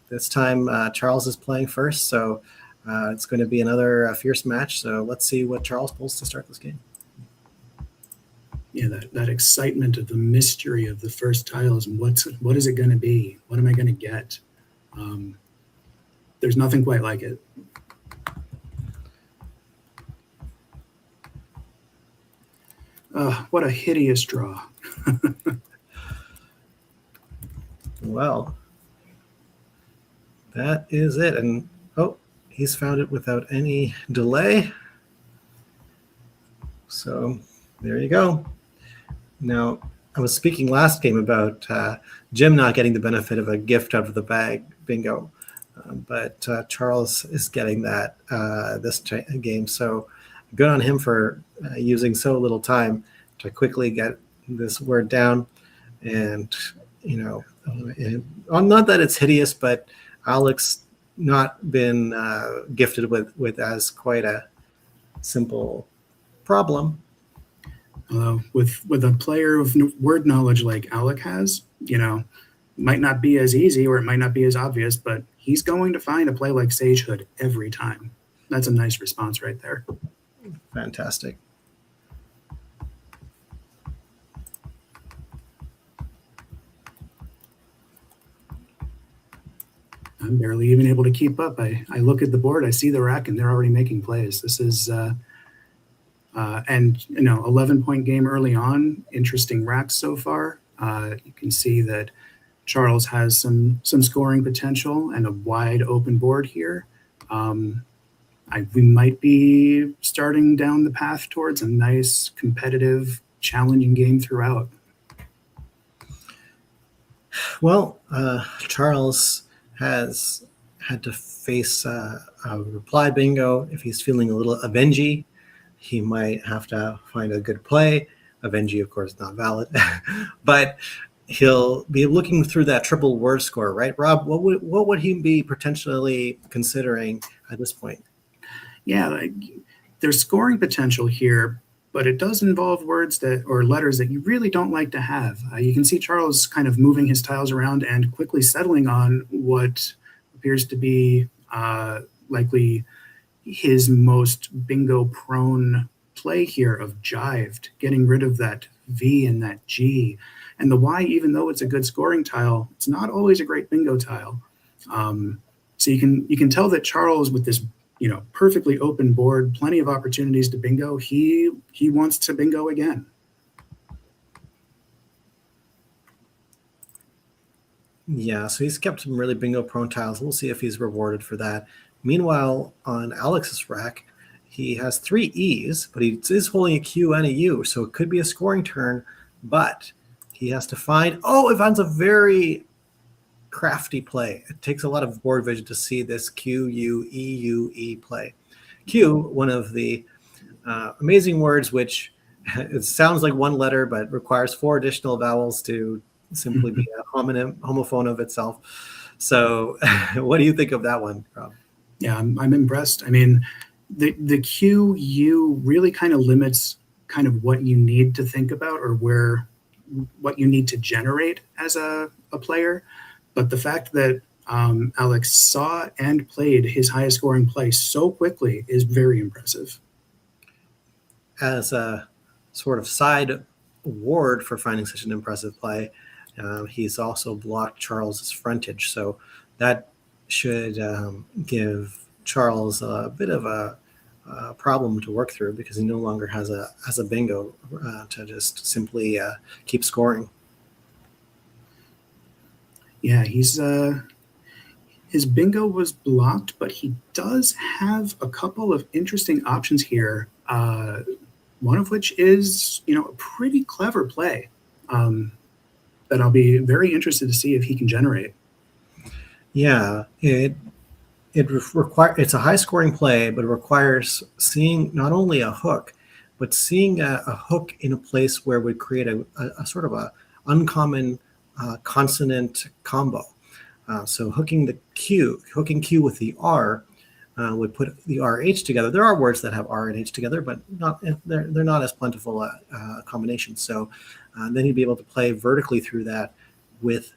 this time Charles is playing first, so it's going to be another fierce match. So let's see what Charles pulls to start this game. Yeah, that excitement of the mystery of the first tiles and what is it going to be? What am I going to get? There's nothing quite like it. What a hideous draw. Well, that is it. And oh, he's found it without any delay. So there you go. Now, I was speaking last game about Jim not getting the benefit of a gift out of the bag bingo, but Charles is getting that this game. So good on him for using so little time to quickly get this word down. And, not that it's hideous, but Alec's not been gifted with as quite a simple problem. With a player of word knowledge like Alec has, might not be as easy or it might not be as obvious, but he's going to find a play like Sagehood every time. That's a nice response right there. Fantastic. I'm barely even able to keep up. I look at the board, I see the rack, and they're already making plays. This is, 11-point game early on. Interesting racks so far. You can see that Charles has some scoring potential and a wide open board here. We might be starting down the path towards a nice, competitive, challenging game throughout. Well, Charles has had to face a reply bingo. If he's feeling a little avengy, he might have to find a good play. Avengy, of course, not valid, but he'll be looking through that triple word score, right? Rob, what would he be potentially considering at this point? Yeah, there's scoring potential here, but it does involve words or letters that you really don't like to have. You can see Charles kind of moving his tiles around and quickly settling on what appears to be likely his most bingo-prone play here of jived, getting rid of that V and that G. And the Y, even though it's a good scoring tile, it's not always a great bingo tile. So you can tell that Charles, with this perfectly open board, plenty of opportunities to bingo, he wants to bingo again. Yeah, so he's kept some really bingo-prone tiles. We'll see if he's rewarded for that. Meanwhile, on Alex's rack, he has 3 E's, but he is holding a Q and a U, so it could be a scoring turn, but he has to find... Oh, it finds a very crafty play. It takes a lot of board vision to see this Q, U, E, U, E play. Q, one of the amazing words which it sounds like one letter, but requires 4 additional vowels to simply be a homophone of itself. So what do you think of that one, Rob? Yeah, I'm impressed. I mean, the Q, U really kind of limits kind of what you need to think about or what you need to generate as a player. But the fact that Alex saw and played his highest scoring play so quickly is very impressive. As a sort of side award for finding such an impressive play, he's also blocked Charles's frontage. So that should give Charles a bit of a problem to work through because he no longer has a bingo to just simply keep scoring. Yeah, his bingo was blocked, but he does have a couple of interesting options here. One of which is, a pretty clever play that I'll be very interested to see if he can generate. Yeah, it's a high scoring play, but it requires seeing not only a hook, but seeing a hook in a place where it would create a sort of a uncommon consonant combo. So hooking Q with the R would put the RH together. There are words that have R and H together, but they're not as plentiful a combination. So then he'd be able to play vertically through that with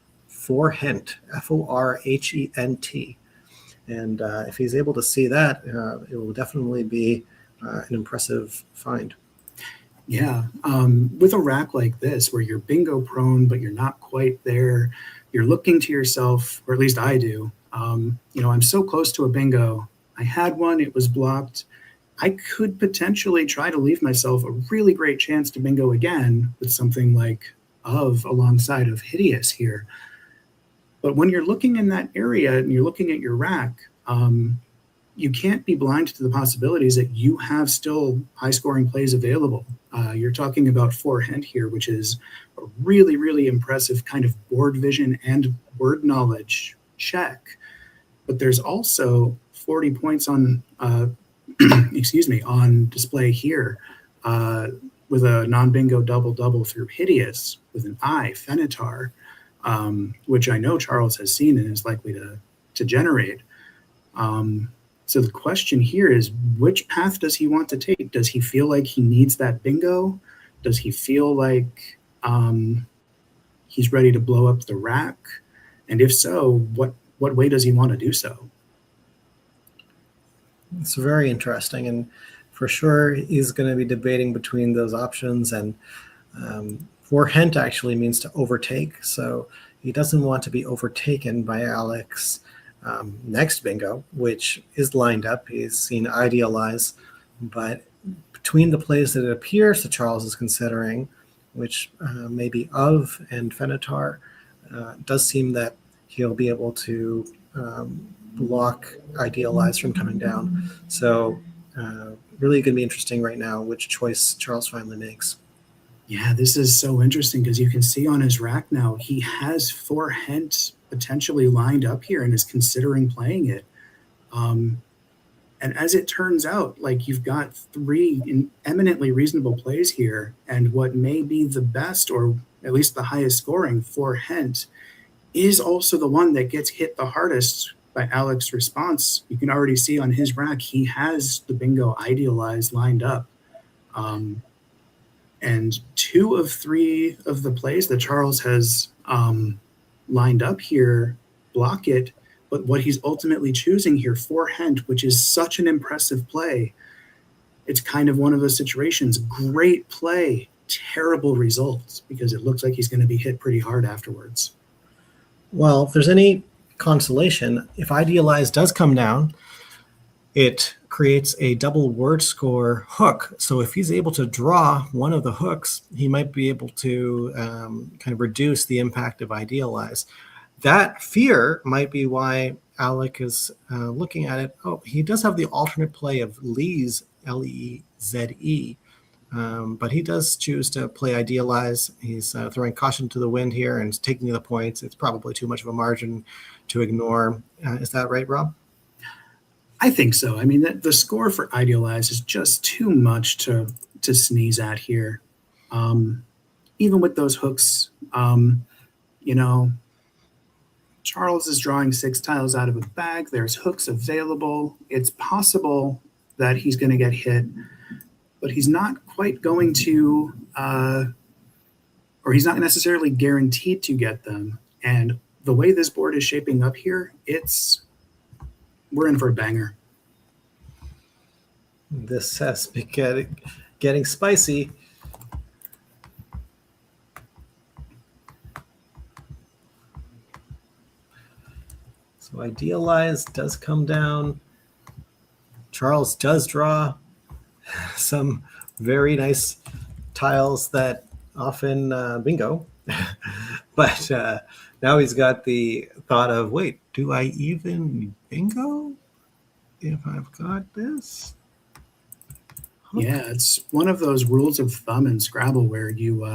forehent, Forhent. And if he's able to see that, it will definitely be an impressive find. Yeah, with a rack like this, where you're bingo prone, but you're not quite there, you're looking to yourself, or at least I do. I'm so close to a bingo. I had one, it was blocked. I could potentially try to leave myself a really great chance to bingo again with something like of alongside of hideous here. But when you're looking in that area and you're looking at your rack, you can't be blind to the possibilities that you have still high scoring plays available. You're talking about forehand here, which is a really, really impressive kind of board vision and word knowledge check. But there's also 40 points on, excuse me, on display here with a non-bingo double-double through hideous with an I, Fenitar, which I know Charles has seen and is likely to generate. So the question here is, which path does he want to take? Does he feel like he needs that bingo? Does he feel like he's ready to blow up the rack? And if so, what way does he want to do so? It's very interesting, and for sure he's going to be debating between those options. And forehent actually means to overtake, so he doesn't want to be overtaken by Alec's next bingo, which is lined up. He's seen idealize, but between the plays that it appears that Charles is considering, which may be of and Fenitar, does seem that he'll be able to block idealize from coming down. So really going to be interesting right now which choice Charles finally makes. Yeah, this is so interesting because you can see on his rack now he has forehent potentially lined up here and is considering playing it. And as it turns out, like, you've got three eminently reasonable plays here, and what may be the best or at least the highest scoring forehent is also the one that gets hit the hardest by Alec's response. You can already see on his rack he has the bingo idealized lined up. And 2 of 3 of the plays that Charles has lined up here block it. But what he's ultimately choosing here, forehand, which is such an impressive play, it's kind of one of those situations. Great play, terrible results, because it looks like he's going to be hit pretty hard afterwards. Well, if there's any consolation, if idealize does come down, it creates a double word score hook. So if he's able to draw one of the hooks, he might be able to kind of reduce the impact of idealize. That fear might be why Alec is looking at it. Oh, he does have the alternate play of Lee's, Leze, but he does choose to play idealize. He's throwing caution to the wind here and taking the points. It's probably too much of a margin to ignore. Is that right, Rob? I think so. I mean, the score for idealize is just too much to sneeze at here. Even with those hooks, Charles is drawing 6 tiles out of a bag. There's hooks available. It's possible that he's going to get hit, but he's not quite going to, or he's not necessarily guaranteed to get them. And the way this board is shaping up here, we're in for a banger. This has been getting spicy. So idealize does come down. Charles does draw some very nice tiles that often bingo. But now he's got the thought of, wait, do I even bingo if I've got this? Yeah, it's one of those rules of thumb in Scrabble where you,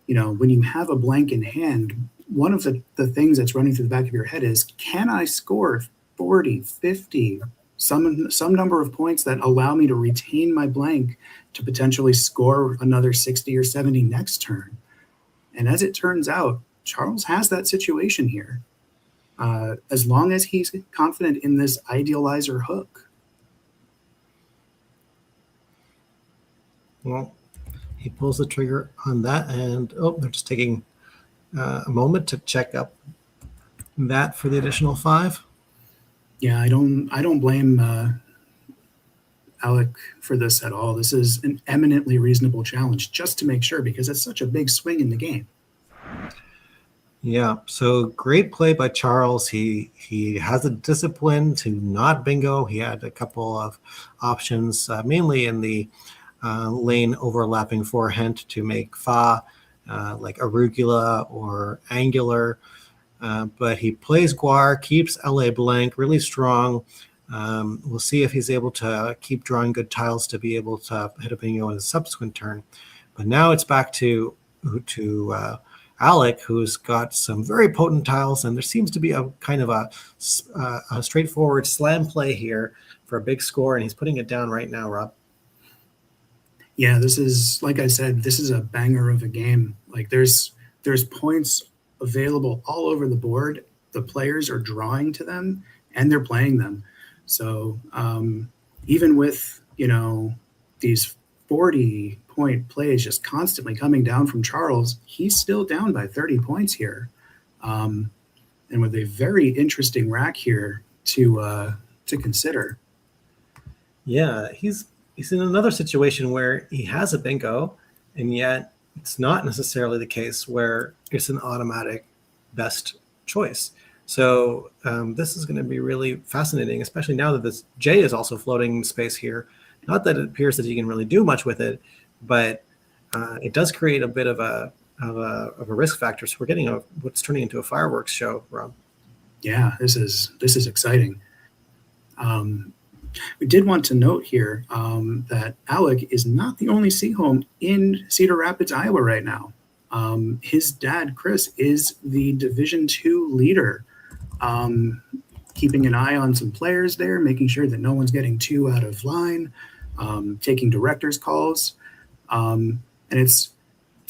when you have a blank in hand, one of the things that's running through the back of your head is, can I score 40, 50, some number of points that allow me to retain my blank to potentially score another 60 or 70 next turn? And as it turns out, Charles has that situation here, as long as he's confident in this idealizer hook. Well, he pulls the trigger on that, and they're just taking a moment to check up that for the additional 5? Yeah, I don't blame Alec for this at all. This is an eminently reasonable challenge just to make sure because it's such a big swing in the game. Yeah, so great play by Charles. He has a discipline to not bingo. He had a couple of options, mainly in the lane overlapping forehand to make fa, like arugula or angular. But he plays Guar, keeps LA blank, really strong. We'll see if he's able to keep drawing good tiles to be able to hit a bingo in a subsequent turn. But now it's back to Alec, who's got some very potent tiles, and there seems to be a kind of a straightforward slam play here for a big score, and he's putting it down right now, Rob. Yeah, this is, like I said, this is a banger of a game. Like there's points available all over the board. The players are drawing to them and they're playing them. So even with these 40-point plays just constantly coming down from Charles, he's still down by 30 points here, and with a very interesting rack here to consider. Yeah, he's in another situation where he has a bingo, and yet it's not necessarily the case where it's an automatic best choice. So this is going to be really fascinating, especially now that this J is also floating in space here. Not that it appears that he can really do much with it, but it does create a bit of a risk factor. So we're getting what's turning into a fireworks show, Rob. Yeah, this is exciting. We did want to note here that Alec is not the only Sjoholm in Cedar Rapids, Iowa right now. His dad, Chris, is the Division II leader, keeping an eye on some players there, making sure that no one's getting too out of line, taking director's calls. And it's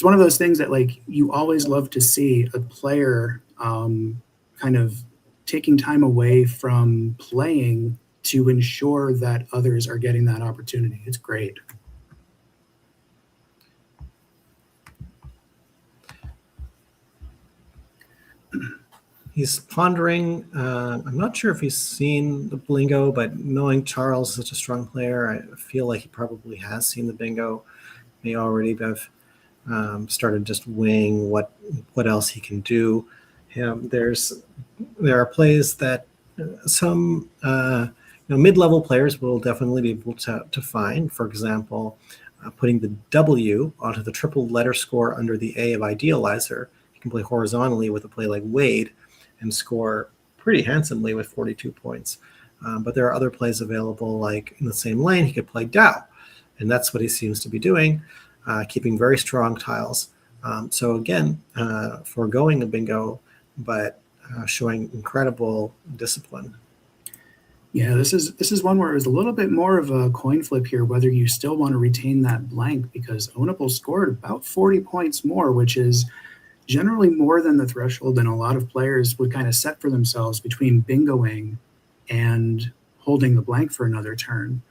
one of those things that, like, you always love to see a player kind of taking time away from playing to ensure that others are getting that opportunity. It's great. He's pondering. I'm not sure if he's seen the bingo, but knowing Charles is such a strong player, I feel like he probably has seen the bingo. May already have started just weighing what else he can do. There are plays that some mid-level players will definitely be able to find. For example, putting the W onto the triple letter score under the A of Idealizer. You can play horizontally with a play like Wade and score pretty handsomely with 42 points. But there are other plays available, like in the same lane, he could play Dow, and that's what he seems to be doing, keeping very strong tiles. So again, foregoing a bingo, but showing incredible discipline. Yeah, this is one where it was a little bit more of a coin flip here, whether you still want to retain that blank, because Ownable scored about 40 points more, which is generally more than the threshold than a lot of players would kind of set for themselves between bingoing and holding the blank for another turn.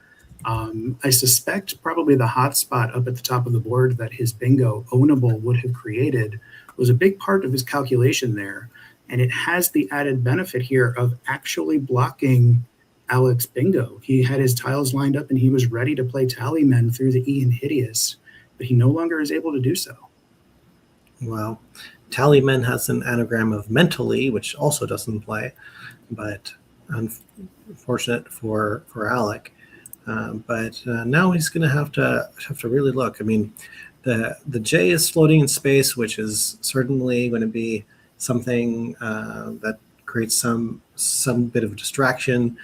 I suspect probably the hot spot up at the top of the board that his bingo Ownable would have created was a big part of his calculation there. And it has the added benefit here of actually blocking Alec's bingo. He had his tiles lined up and he was ready to play Tallymen through the E in Hideous, but he no longer is able to do so. Well, Tallyman has an anagram of mentally, which also doesn't play, but unfortunate for Alec. But now he's going to have to really look. I mean, the J is floating in space, which is certainly going to be something that creates some bit of distraction.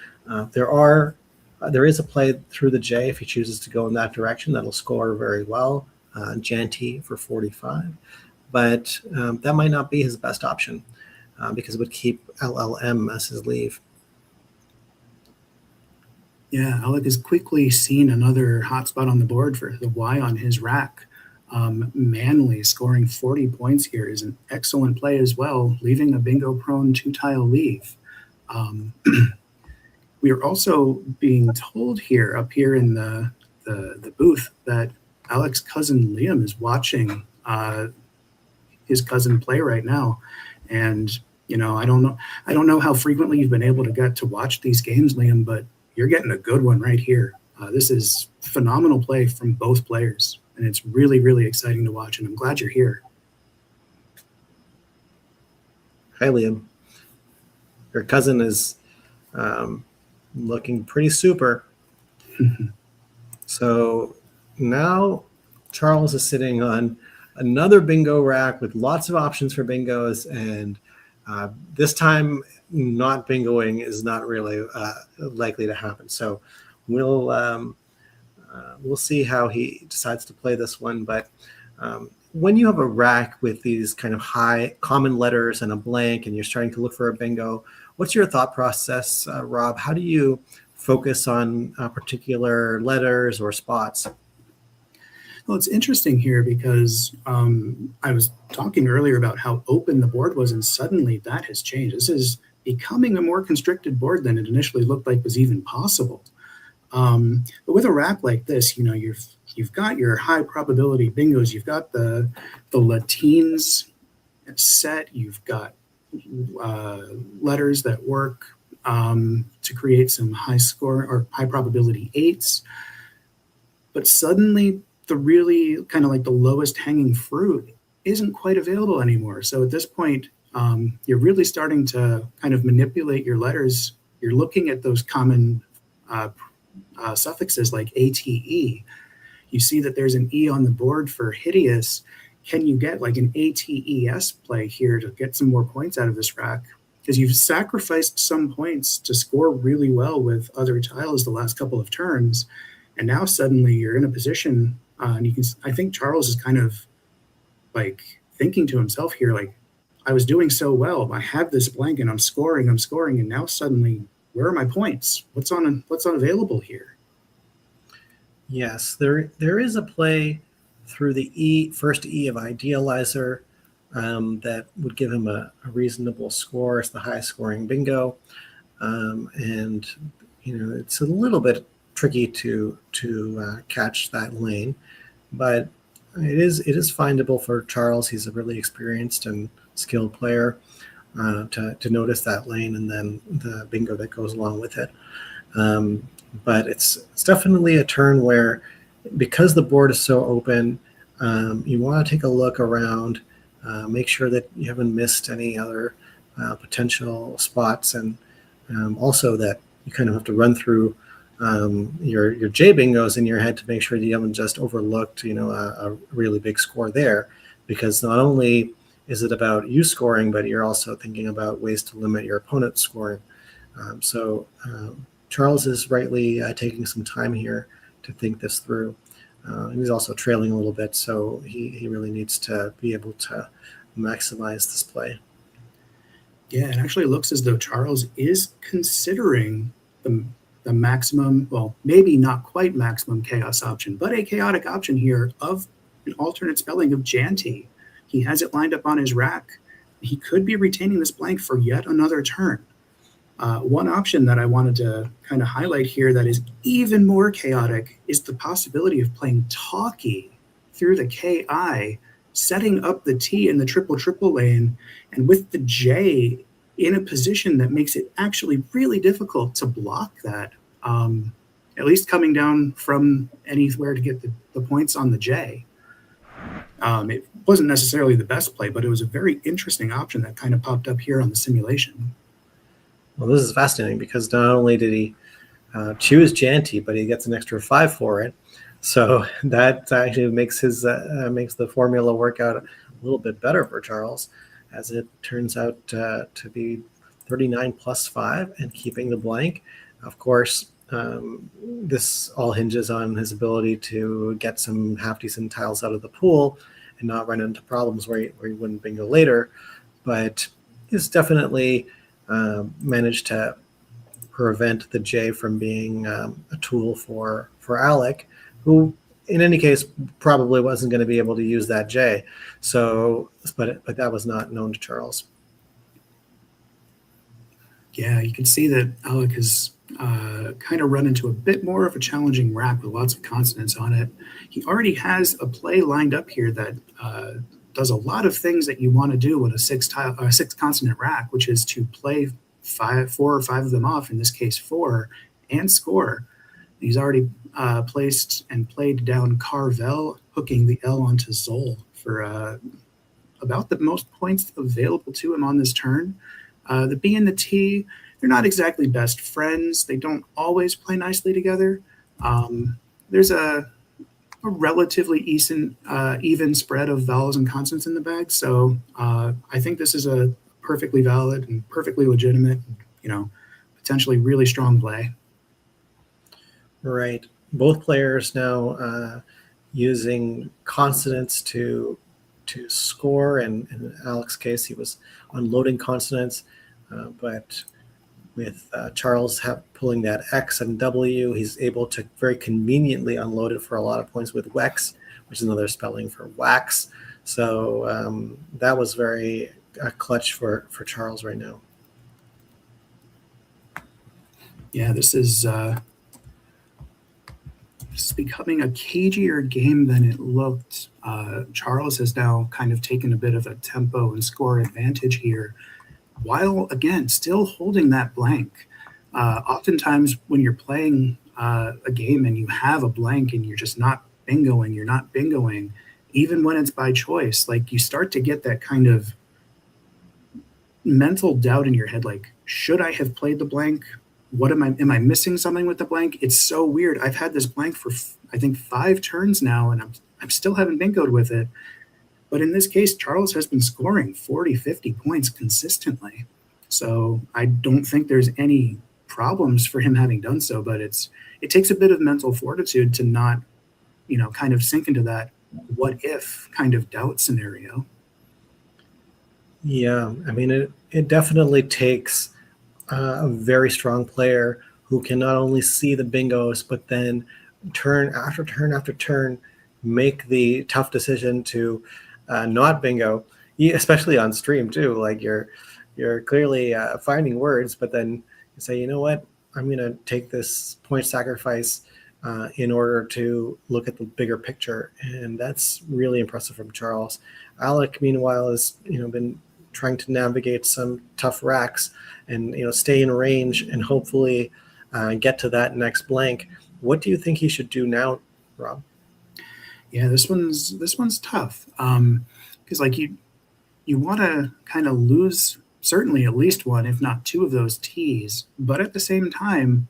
There is a play through the J if he chooses to go in that direction that'll score very well. Janty for 45. But that might not be his best option because it would keep LLM as his leave. Yeah, Alec has quickly seen another hotspot on the board for the Y on his rack. Manly scoring 40 points here is an excellent play as well, leaving a bingo-prone two-tile leave. We are also being told here, up here in the booth, that Alec's cousin Liam is watching his cousin play right now. And I don't know how frequently you've been able to get to watch these games, Liam, but you're getting a good one right here. This is phenomenal play from both players, and it's really, really exciting to watch, and I'm glad you're here. Hi, Liam. Your cousin is looking pretty super. So now Charles is sitting on another bingo rack with lots of options for bingos, and this time not bingoing is not really likely to happen. So we'll see how he decides to play this one. But when you have a rack with these kind of high common letters and a blank, and you're starting to look for a bingo, what's your thought process, Rob? How do you focus on particular letters or spots? Well, it's interesting here because I was talking earlier about how open the board was, and suddenly that has changed. This is becoming a more constricted board than it initially looked like was even possible. But with a rack like this, you've got your high probability bingos, you've got the Latines set, you've got letters that work to create some high score or high probability eights. But suddenly the really kind of like the lowest hanging fruit isn't quite available anymore. So at this point, you're really starting to kind of manipulate your letters. You're looking at those common suffixes like ATE. You see that there's an E on the board for hideous. Can you get like an ATES play here to get some more points out of this rack? Because you've sacrificed some points to score really well with other tiles the last couple of turns. And now suddenly you're in a position, and I think Charles is kind of like thinking to himself here, like, I was doing so well. I have this blank and I'm scoring, and now suddenly, where are my points? What's unavailable here? Yes, there is a play through the first E of Idealizer that would give him a reasonable score. It's the high scoring bingo, and it's a little bit tricky to catch that lane, but it is findable for Charles. He's a really experienced and skilled player to notice that lane and then the bingo that goes along with it. But it's definitely a turn where, because the board is so open, you want to take a look around, make sure that you haven't missed any other potential spots, and also that you kind of have to run through your J bingos in your head to make sure that you haven't just overlooked a really big score there, because not only is it about you scoring, but you're also thinking about ways to limit your opponent's scoring. Charles is rightly taking some time here to think this through. And he's also trailing a little bit, so he really needs to be able to maximize this play. Yeah, it actually looks as though Charles is considering the maximum, well, maybe not quite maximum chaos option, but a chaotic option here of an alternate spelling of Janty. He has it lined up on his rack. He could be retaining this blank for yet another turn. One option that I wanted to kind of highlight here that is even more chaotic is the possibility of playing talkie through the KI, setting up the T in the triple lane, and with the J in a position that makes it actually really difficult to block that, at least coming down from anywhere to get the points on the J. It wasn't necessarily the best play, but it was a very interesting option that kind of popped up here on the simulation. Well, this is fascinating because not only did he choose Janty, but he gets an extra 5 for it. So that actually makes makes the formula work out a little bit better for Charles, as it turns out to be 39 plus 5 and keeping the blank. Of course, this all hinges on his ability to get some half-decent tiles out of the pool and not run into problems where he wouldn't bingo later. But he's definitely managed to prevent the J from being a tool for Alec, who in any case probably wasn't going to be able to use that J. So, but that was not known to Charles. Yeah, you can see that Alec has kind of run into a bit more of a challenging rack with lots of consonants on it. He already has a play lined up here that does a lot of things that you want to do with a six consonant rack, which is to play four or five of them off, in this case four, and score. He's already placed and played down Carvel, hooking the L onto Zoll for about the most points available to him on this turn. The B and the T, they're not exactly best friends. They don't always play nicely together. There's a relatively even spread of vowels and consonants in the bag. So I think this is a perfectly valid and perfectly legitimate, potentially really strong play. Right. Both players now using consonants to score, and in Alec's case, he was unloading consonants, but with Charles pulling that X and W, he's able to very conveniently unload it for a lot of points with Wex, which is another spelling for wax. So that was very clutch for Charles right now. Yeah, this is becoming a cagier game than it looked. Charles has now kind of taken a bit of a tempo and score advantage here, while, again, still holding that blank. Oftentimes when you're playing a game and you have a blank and you're just not bingoing, even when it's by choice, like you start to get that kind of mental doubt in your head, like, should I have played the blank? Am I missing something with the blank? It's so weird. I've had this blank for, I think, 5 turns now, and I'm still haven't bingoed with it. But in this case, Charles has been scoring 40, 50 points consistently. So I don't think there's any problems for him having done so, but it takes a bit of mental fortitude to not, kind of sink into that what if kind of doubt scenario. Yeah, I mean, it definitely takes a very strong player who can not only see the bingos, but then turn after turn after turn, make the tough decision to not bingo, especially on stream too. Like you're clearly finding words, but then you say, you know what, I'm going to take this point sacrifice in order to look at the bigger picture, and that's really impressive from Charles. Alec, meanwhile, has been trying to navigate some tough racks and stay in range and hopefully get to that next blank. What do you think he should do now, Rob? Yeah, this one's tough because like you want to kind of lose certainly at least one, if not two of those T's, but at the same time,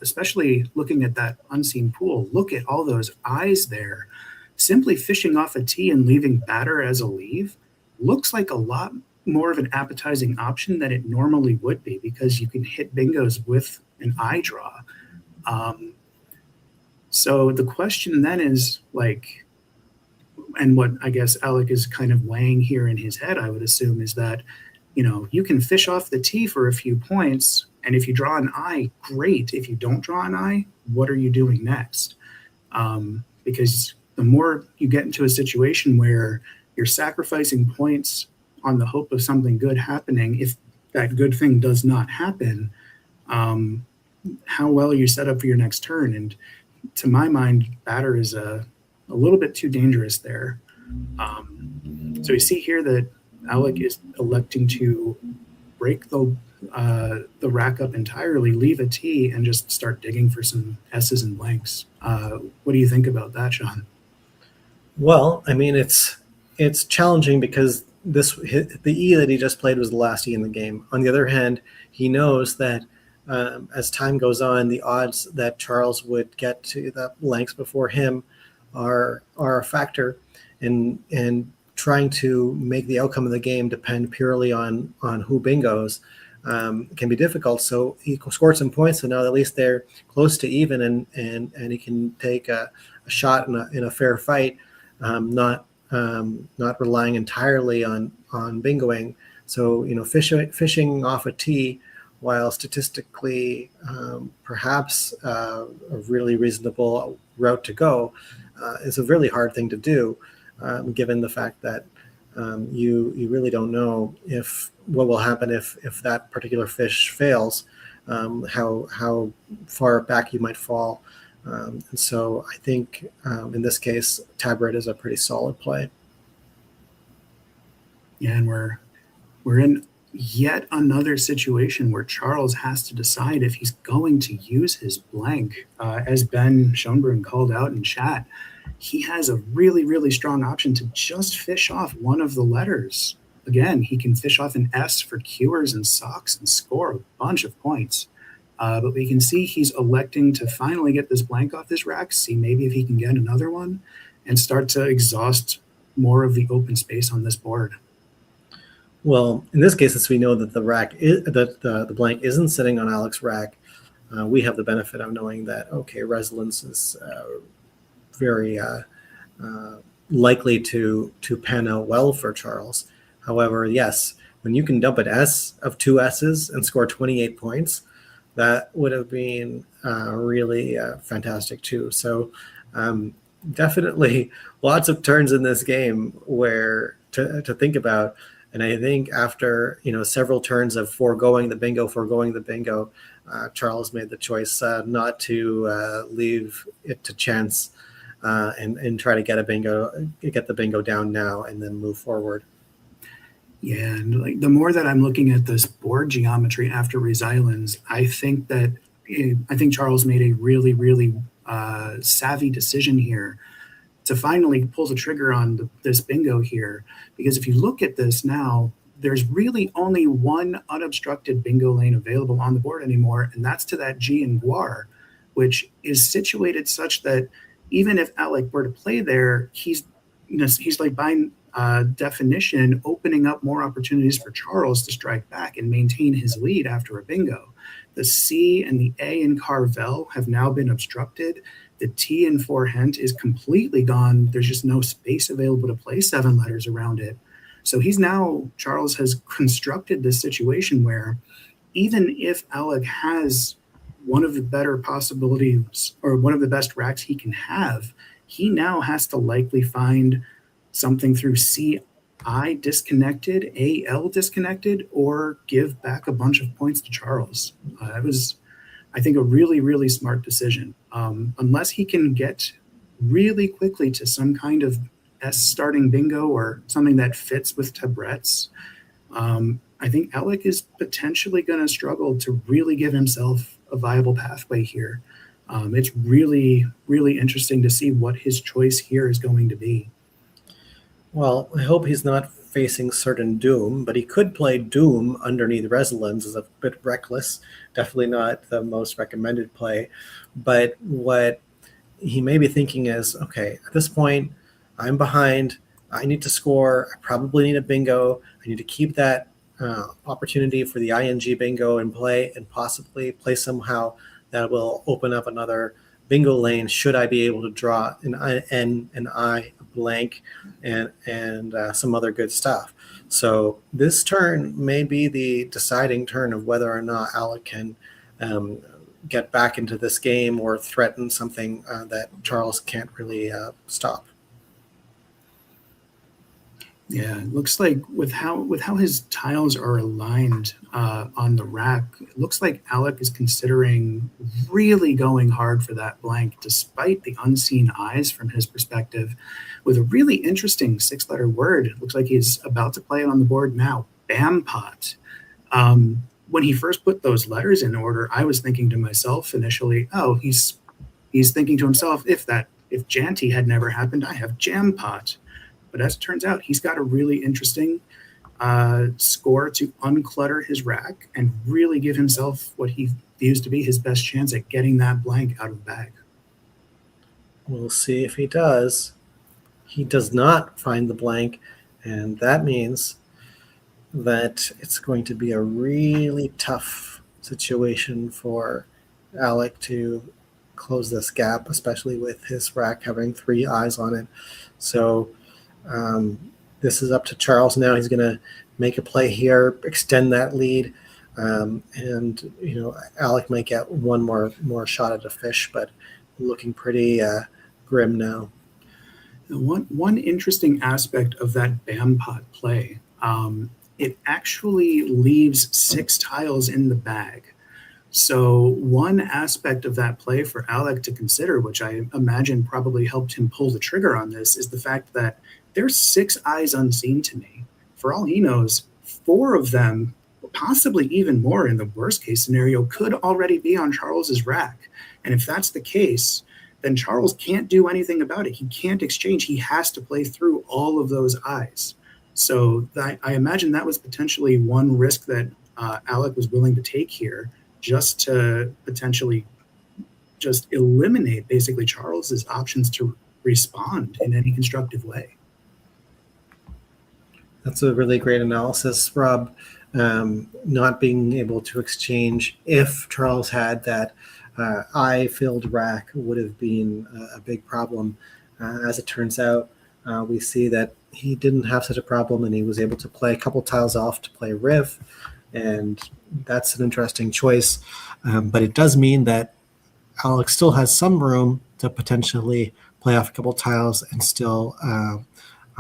especially looking at that unseen pool, look at all those I's there. Simply fishing off a T and leaving batter as a leave looks like a lot more of an appetizing option than it normally would be, because you can hit bingos with an I draw. So the question then is like, and what I guess Alec is kind of weighing here in his head, I would assume, is that, you can fish off the T for a few points, and if you draw an I, great. If you don't draw an I, what are you doing next? Because the more you get into a situation where you're sacrificing points on the hope of something good happening, if that good thing does not happen, how well are you set up for your next turn? And to my mind, batter is a little bit too dangerous there. So you see here that Alec is electing to break the rack up entirely, leave a T, and just start digging for some S's and blanks. What do you think about that, Shan? Well, I mean, it's challenging because the E that he just played was the last E in the game. On the other hand, he knows that as time goes on, the odds that Charles would get to the blanks before him are a factor, and trying to make the outcome of the game depend purely on who bingos can be difficult. So he scored some points, and now at least they're close to even, and he can take a shot in a fair fight, not relying entirely on bingoing. So fishing off a T, while statistically perhaps a really reasonable route to go, is a really hard thing to do, given the fact that you really don't know what will happen if that particular fish fails, how far back you might fall. And so I think in this case, Tabret is a pretty solid play. Yeah, and we're in yet another situation where Charles has to decide if he's going to use his blank. As Ben Schoenbrunn called out in chat, he has a really, really strong option to just fish off one of the letters. Again, he can fish off an S for Qers and socks and score a bunch of points. But we can see he's electing to finally get this blank off his rack, see maybe if he can get another one, and start to exhaust more of the open space on this board. Well, in this case, since we know that the blank isn't sitting on Alec's rack, we have the benefit of knowing that okay, resonance is very likely to pan out well for Charles. However, yes, when you can dump an S of two S's and score 28 points, that would have been really fantastic too. So definitely lots of turns in this game where to think about. And I think after several turns of foregoing the bingo, Charles made the choice not to leave it to chance and try to get the bingo down now and then move forward. Yeah, and like the more that I'm looking at this board geometry after resilience, I think Charles made a really, really savvy decision here to finally pull the trigger on this bingo here. Because if you look at this now, there's really only one unobstructed bingo lane available on the board anymore, and that's to that G in Guar, which is situated such that even if Alec were to play there, he's like by definition opening up more opportunities for Charles to strike back and maintain his lead after a bingo. The C and the A in Carvel have now been obstructed. The T in Forehent is completely gone. There's just no space available to play 7 letters around it. So Charles has constructed this situation where even if Alec has one of the better possibilities or one of the best racks he can have, he now has to likely find something through CI disconnected, AL disconnected, or give back a bunch of points to Charles. It was, I think, a really, really smart decision. Unless he can get really quickly to some kind of S starting bingo or something that fits with tabrettes, I think Alec is potentially going to struggle to really give himself a viable pathway here. It's really, really interesting to see what his choice here is going to be. Well, I hope he's not facing certain doom, but he could play Doom underneath Resilience is a bit reckless. Definitely not the most recommended play. But what he may be thinking is, okay, at this point, I'm behind. I need to score. I probably need a bingo. I need to keep that opportunity for the ING bingo in play and possibly play somehow that will open up another bingo lane should I be able to draw an N, an I, a blank, and some other good stuff. So this turn may be the deciding turn of whether or not Alec can get back into this game or threaten something that Charles can't really stop. Yeah, it looks like with how his tiles are aligned on the rack, it looks like Alec is considering really going hard for that blank, despite the unseen eyes from his perspective, with a really interesting 6-letter word. It looks like he's about to play it on the board now, Bampot. When he first put those letters in order, I was thinking to myself initially, oh, he's thinking to himself, if Janty had never happened, I have Jampot. But as it turns out, he's got a really interesting score to unclutter his rack and really give himself what he views to be his best chance at getting that blank out of the bag. We'll see if he does. He does not find the blank, and that means that it's going to be a really tough situation for Alec to close this gap, especially with his rack having 3 eyes on it. So this is up to Charles now. He's going to make a play here, extend that lead, and Alec might get one more shot at a fish, but looking pretty grim now. One interesting aspect of that Bampot play, it actually leaves 6 tiles in the bag. So one aspect of that play for Alec to consider, which I imagine probably helped him pull the trigger on this, is the fact that there's 6 eyes unseen to me. for all he knows, 4 of them, possibly even more in the worst case scenario, could already be on Charles's rack. And if that's the case, then Charles can't do anything about it. He can't exchange. He has to play through all of those eyes. So I imagine that was potentially one risk that Alec was willing to take here, just to potentially just eliminate basically Charles's options to respond in any constructive way. That's a really great analysis, Rob. Not being able to exchange, if Charles had that eye-filled rack, would have been a big problem. As it turns out, we see that he didn't have such a problem, and he was able to play a couple tiles off to play Riff, and that's an interesting choice. But it does mean that Alex still has some room to potentially play off a couple tiles and still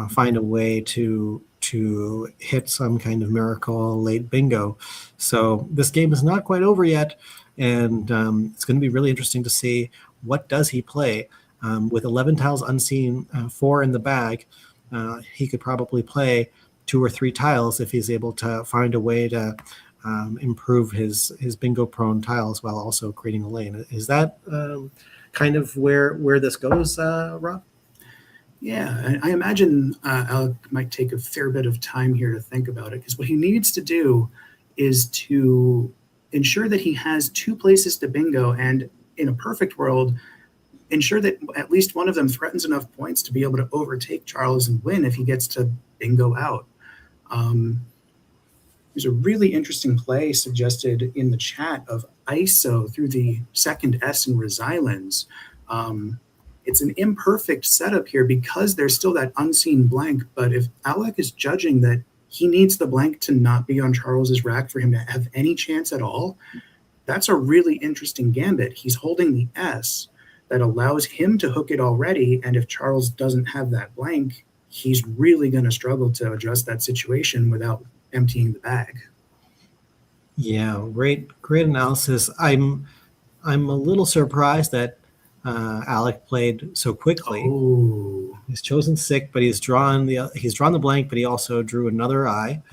find a way to hit some kind of miracle late bingo. So this game is not quite over yet, and it's going to be really interesting to see what does he play. With 11 tiles unseen, 4 in the bag, he could probably play 2 or 3 tiles if he's able to find a way to improve his bingo prone tiles while also creating a lane. Is that kind of where this goes, Rob? Yeah, I imagine Alec might take a fair bit of time here to think about it, because what he needs to do is to ensure that he has 2 places to bingo, and in a perfect world, ensure that at least one of them threatens enough points to be able to overtake Charles and win if he gets to bingo out. There's a really interesting play suggested in the chat of ISO through the second S in Resilience. It's an imperfect setup here because there's still that unseen blank, but if Alec is judging that he needs the blank to not be on Charles's rack for him to have any chance at all, that's a really interesting gambit. He's holding the S that allows him to hook it already, and if Charles doesn't have that blank, he's really going to struggle to address that situation without emptying the bag. Yeah, great analysis. I'm a little surprised that Alec played so quickly. Oh, He's chosen sick, but he's drawn the blank, but he also drew another eye.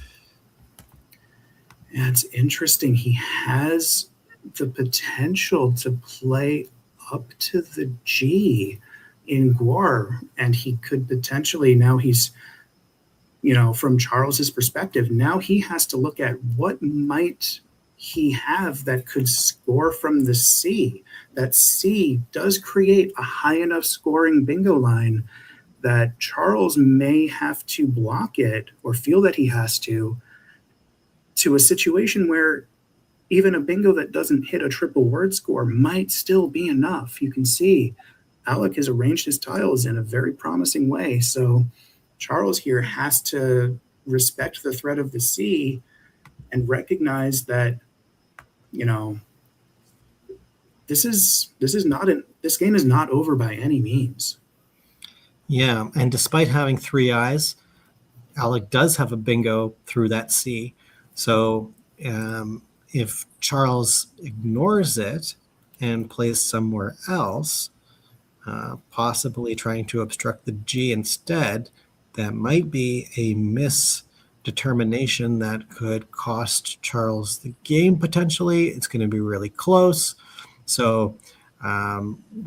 yeah, it's interesting. He has the potential to play up to the G in Guar, and he could potentially, now he's, from Charles's perspective, now he has to look at what might he have that could score from the C. That C does create a high enough scoring bingo line that Charles may have to block it, or feel that he has to a situation where even a bingo that doesn't hit a triple word score might still be enough. You can see Alec has arranged his tiles in a very promising way. So Charles here has to respect the threat of the C and recognize that, this game is not over by any means. Yeah, and despite having 3 eyes, Alec does have a bingo through that C. So if Charles ignores it and plays somewhere else, possibly trying to obstruct the G instead, that might be a misdetermination that could cost Charles the game potentially. It's going to be really close. So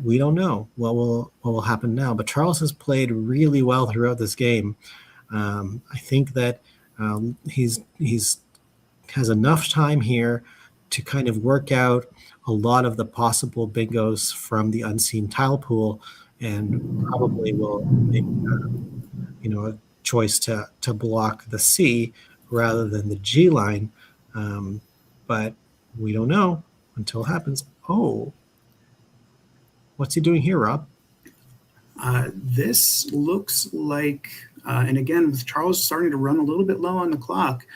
we don't know what will happen now. But Charles has played really well throughout this game. I think that he's has enough time here to kind of work out a lot of the possible bingos from the unseen tile pool, and probably will make a choice to block the C rather than the G line. But we don't know until it happens. Oh, what's he doing here, Rob? This looks like, and again, with Charles starting to run a little bit low on the clock,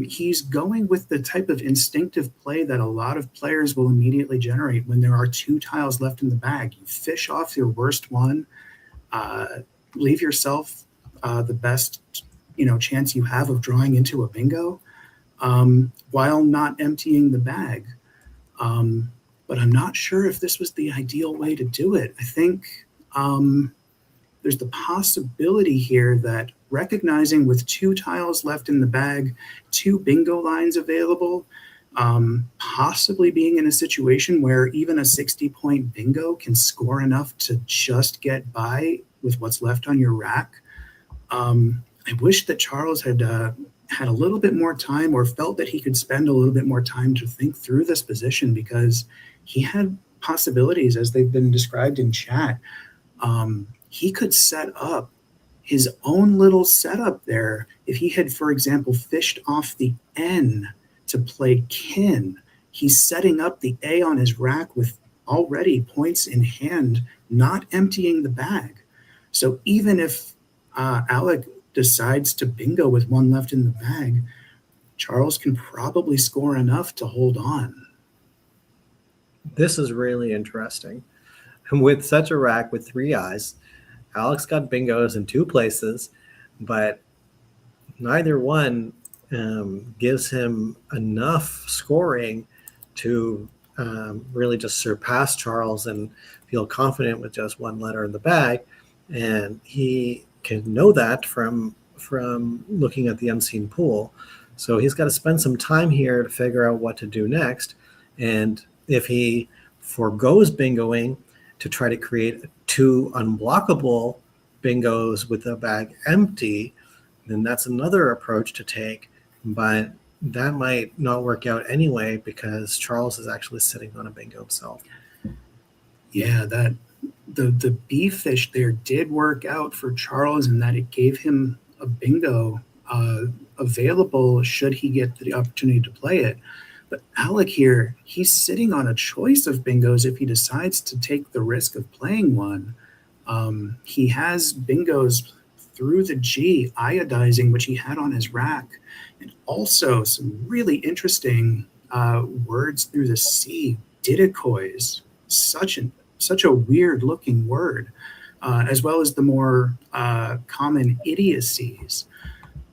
he's going with the type of instinctive play that a lot of players will immediately generate when there are 2 tiles left in the bag. You fish off your worst one, leave yourself the best chance you have of drawing into a bingo, while not emptying the bag. But I'm not sure if this was the ideal way to do it. I think there's the possibility here that recognizing with 2 tiles left in the bag, 2 bingo lines available, possibly being in a situation where even a 60-point bingo can score enough to just get by with what's left on your rack. I wish that Charles had had a little bit more time, or felt that he could spend a little bit more time to think through this position, because he had possibilities as they've been described in chat. He could set up his own little setup there if he had, for example, fished off the N to play kin. He's setting up the A on his rack with already points in hand, not emptying the bag. So even if Alec decides to bingo with 1 left in the bag, Charles can probably score enough to hold on. This is really interesting. With such a rack with 3 eyes, Alex got bingos in 2 places, but neither one gives him enough scoring to really just surpass Charles and feel confident with just 1 letter in the bag. And he can know that from looking at the unseen pool. So he's got to spend some time here to figure out what to do next. And if he forgoes bingoing to try to create 2 unblockable bingos with the bag empty, then that's another approach to take. But that might not work out anyway, because Charles is actually sitting on a bingo himself. Yeah, that the B fish there did work out for Charles, in that it gave him a bingo available should he get the opportunity to play it. But Alec here, he's sitting on a choice of bingos if he decides to take the risk of playing one. He has bingos through the G, iodizing, which he had on his rack, and also some really interesting words through the C, didakois, such a weird looking word, as well as the more common idiocies.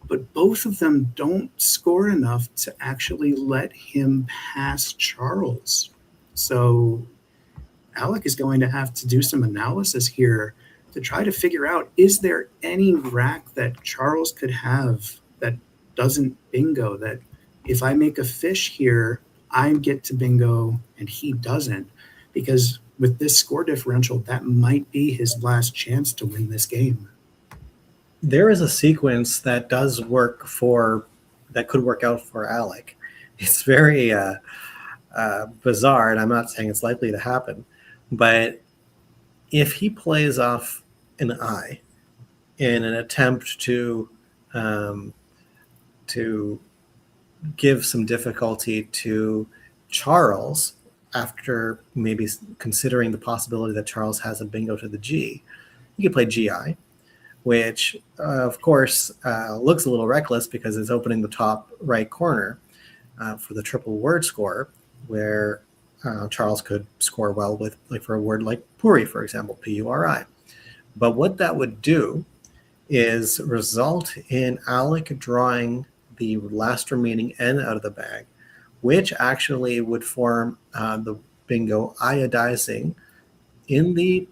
But both of them don't score enough to actually let him pass Charles. So Alec is going to have to do some analysis here to try to figure out, is there any rack that Charles could have that doesn't bingo, that if I make a fish here, I get to bingo and he doesn't? Because with this score differential, that might be his last chance to win this game. There is a sequence that does work that could work out for Alec. It's very bizarre, and I'm not saying it's likely to happen, but if he plays off an I in an attempt to give some difficulty to Charles, after maybe considering the possibility that Charles has a bingo to the G, you could play GI, which of course looks a little reckless because it's opening the top right corner for the triple word score, where Charles could score well with, like, for a word like Puri, for example, Puri. But what that would do is result in Alec drawing the last remaining N out of the bag, which actually would form the bingo iodizing in the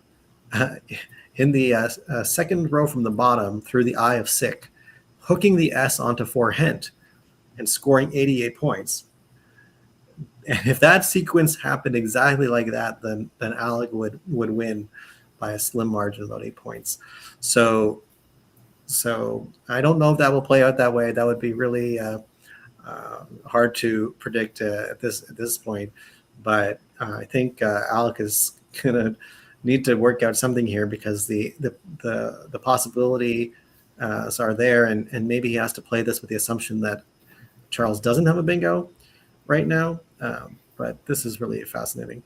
second row from the bottom through the I of sick, hooking the S onto 4 hint and scoring 88 points. And if that sequence happened exactly like that, then Alec would win by a slim margin of about 8 points. So I don't know if that will play out that way. That would be really hard to predict at this point. But I think Alec is gonna need to work out something here, because the possibility are there, and maybe he has to play this with the assumption that Charles doesn't have a bingo right now. But this is really fascinating.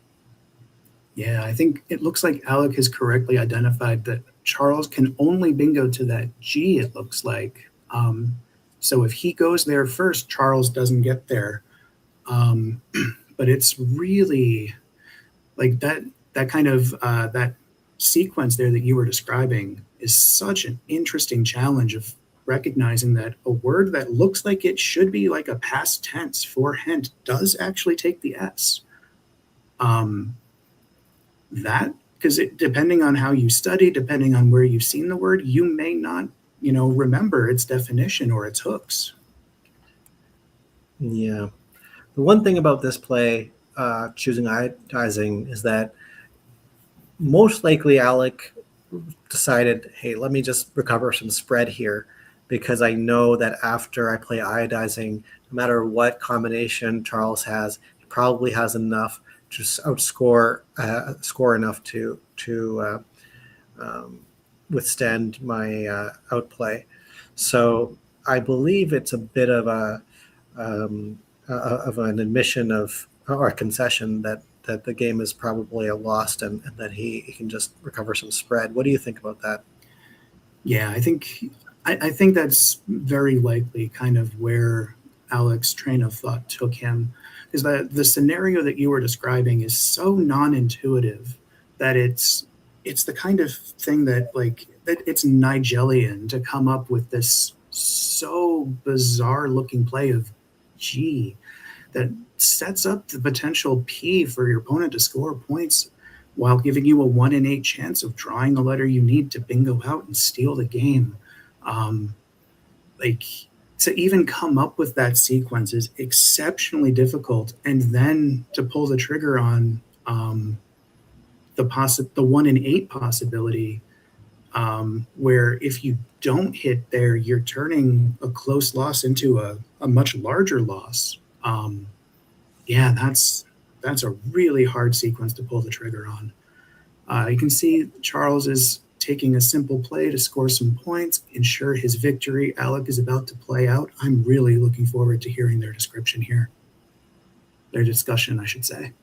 Yeah, I think it looks like Alec has correctly identified that Charles can only bingo to that G, it looks like. So if he goes there first, Charles doesn't get there. But it's really like that kind of that sequence there that you were describing is such an interesting challenge of recognizing that a word that looks like it should be like a past tense for hint does actually take the S. That, because depending on how you study, depending on where you've seen the word, you may not remember its definition or its hooks. Yeah. The one thing about this play, choosing iodizing, is that most likely Alec decided, hey, let me just recover some spread here because I know that after I play iodizing, no matter what combination Charles has, he probably has enough to outscore score enough to withstand my outplay. So I believe it's a bit of an admission of or a concession that the game is probably a lost and that he can just recover some spread. What do you think about that? Yeah, I think that's very likely kind of where Alec's train of thought took him, is that the scenario that you were describing is so non-intuitive that it's the kind of thing that like that it's Nigelian to come up with this so bizarre looking play of G that sets up the potential P for your opponent to score points while giving you a 1 in 8 chance of drawing the letter you need to bingo out and steal the game. Um, like, to even come up with that sequence is exceptionally difficult. And then to pull the trigger on the 1 in 8 possibility, where if you don't hit there, you're turning a close loss into a much larger loss. Yeah, that's a really hard sequence to pull the trigger on. You can see Charles is taking a simple play to score some points, ensure his victory. Alec is about to play out. I'm really looking forward to hearing their description here. Their discussion, I should say.